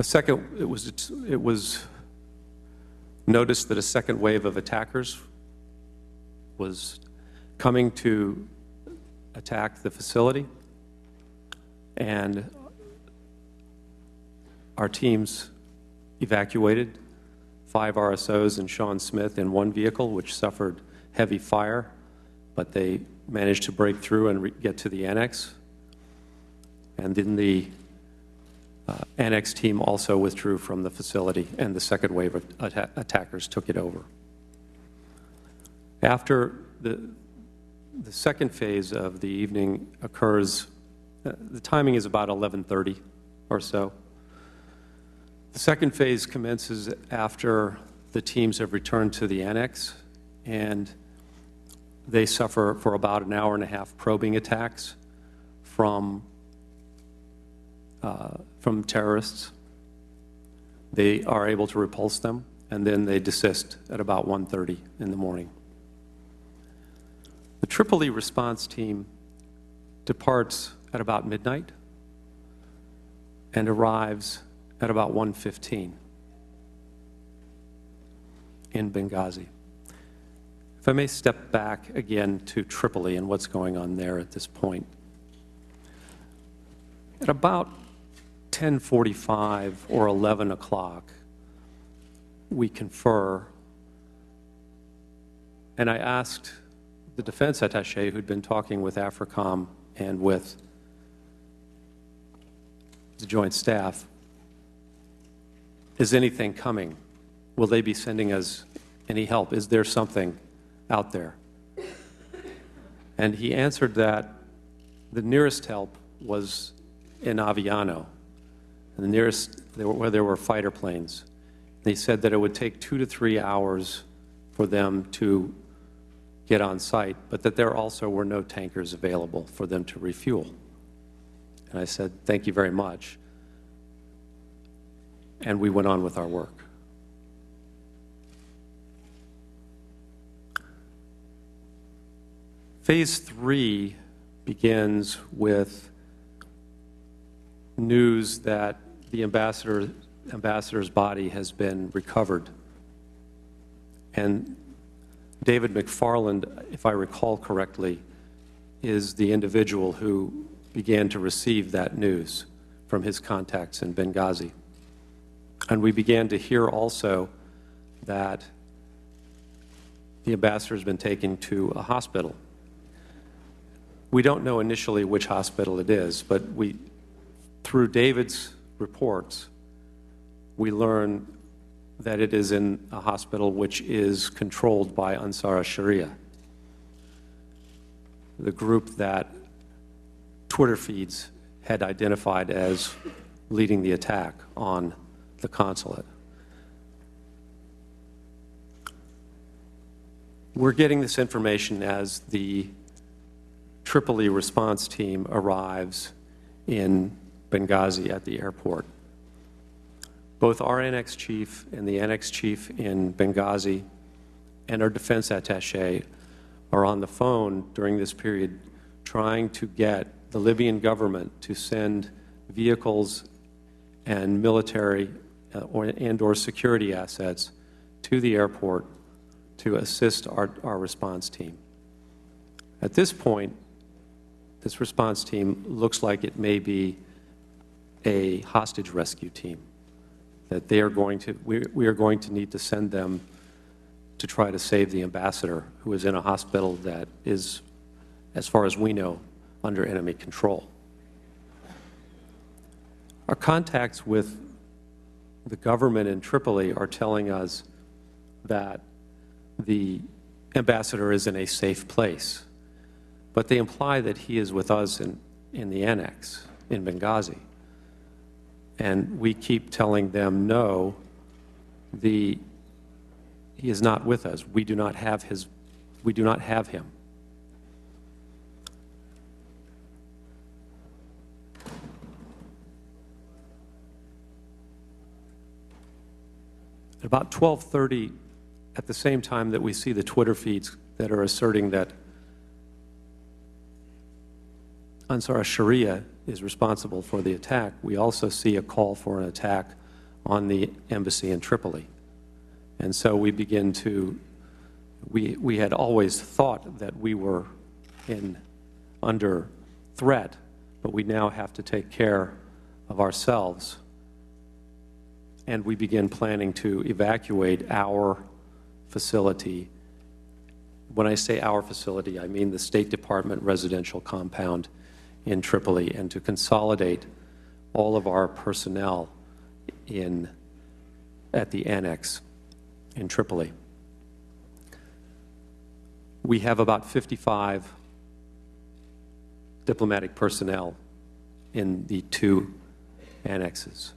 It was noticed that a second wave of attackers was coming to attack the facility, and our teams evacuated 5 RSOs and Sean Smith in one vehicle, which suffered heavy fire, but they managed to break through and get to the annex. And then the annex team also withdrew from the facility, and the second wave of attackers took it over. After the second phase of the evening occurs, the timing is about 11:30 or so. The second phase commences after the teams have returned to the annex, and they suffer for about an hour and a half probing attacks from terrorists. They are able to repulse them, and then they desist at about 1:30 in the morning. The Tripoli response team departs at about midnight and arrives at about 1:15 in Benghazi. If I may step back again to Tripoli and what's going on there at this point. At about 10:45 or 11 o'clock, we confer, and I asked the defense attaché who'd been talking with AFRICOM and with the Joint Staff, is anything coming? Will they be sending us any help? Is there something out there? And he answered that the nearest help was in Aviano, and the nearest where there were fighter planes. They said that it would take 2 to 3 hours for them to get on site, but that there also were no tankers available for them to refuel. And I said, thank you very much. And we went on with our work. Phase 3 begins with news that the ambassador's body has been recovered. And David McFarland, if I recall correctly, is the individual who began to receive that news from his contacts in Benghazi. And we began to hear also that the ambassador has been taken to a hospital. We don't know initially which hospital it is, but through David's reports, we learn that it is in a hospital which is controlled by Ansar al-Sharia, the group that Twitter feeds had identified as leading the attack on the consulate. We're getting this information as the Tripoli response team arrives in Benghazi at the airport. Both our annex chief and the annex chief in Benghazi and our defense attaché are on the phone during this period trying to get the Libyan government to send vehicles and military and/or security assets to the airport to assist our response team. At this point, this response team looks like it may be a hostage rescue team, that we are going to need to send them to try to save the ambassador, who is in a hospital that is, as far as we know, under enemy control. Our contacts with the government in Tripoli are telling us that the ambassador is in a safe place, but they imply that he is with us in the annex in Benghazi. And we keep telling them, no, he is not with us. We do not have him. At about 12:30, at the same time that we see the Twitter feeds that are asserting that Ansar al-Sharia is responsible for the attack, we also see a call for an attack on the embassy in Tripoli. And so we begin to, we had always thought that we were under threat, but we now have to take care of ourselves. And we begin planning to evacuate our facility. When I say our facility, I mean the State Department residential compound in Tripoli, and to consolidate all of our personnel at the annex in Tripoli. We have about 55 diplomatic personnel in the two annexes.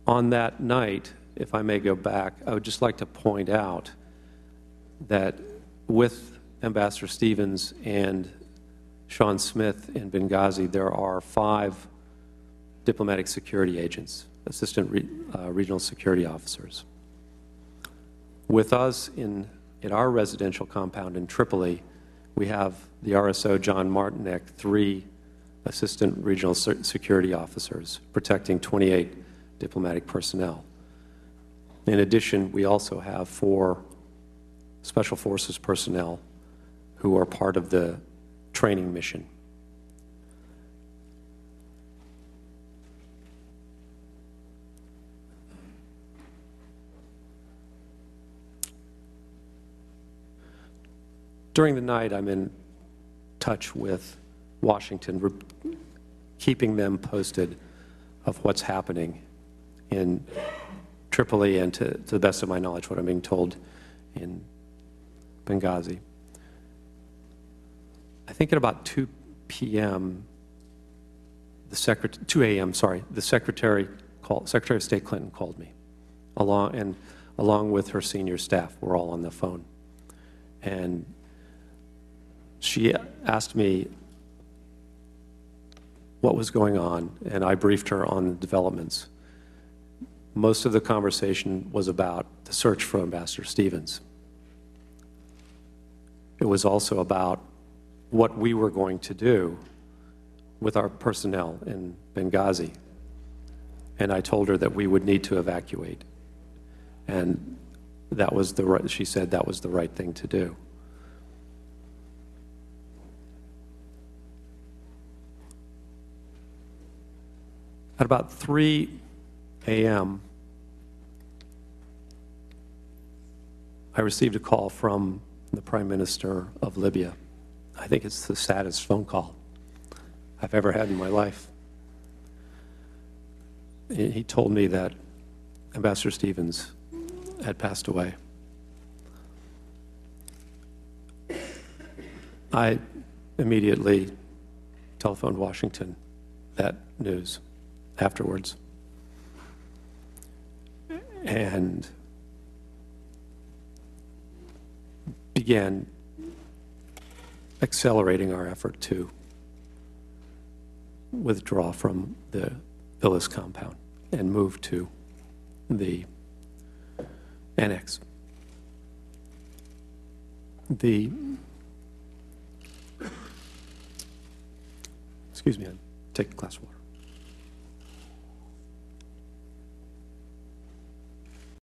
On that night, if I may go back, I would just like to point out that with Ambassador Stevens and Sean Smith in Benghazi, there are 5 diplomatic security agents, assistant regional security officers. With us in our residential compound in Tripoli, we have the RSO John Martinek, 3 assistant regional security officers protecting 28 diplomatic personnel. In addition, we also have 4 Special Forces personnel who are part of the training mission. During the night, I'm in touch with Washington, keeping them posted of what's happening in Tripoli and, to the best of my knowledge, what I'm being told in Benghazi. I think at about 2 p.m., 2 a.m., sorry, the Secretary of State Clinton called me, along with her senior staff. We're all on the phone. And she asked me what was going on, and I briefed her on the developments. Most of the conversation was about the search for Ambassador Stevens. It was also about what we were going to do with our personnel in Benghazi. And I told her that we would need to evacuate. And that was she said that was the right thing to do. At about 3 a.m., I received a call from the Prime Minister of Libya. I think it's the saddest phone call I've ever had in my life. He told me that Ambassador Stevens had passed away. I immediately telephoned Washington that news afterwards. And began accelerating our effort to withdraw from the Villas compound and move to the annex. Excuse me, I'll take a glass of water.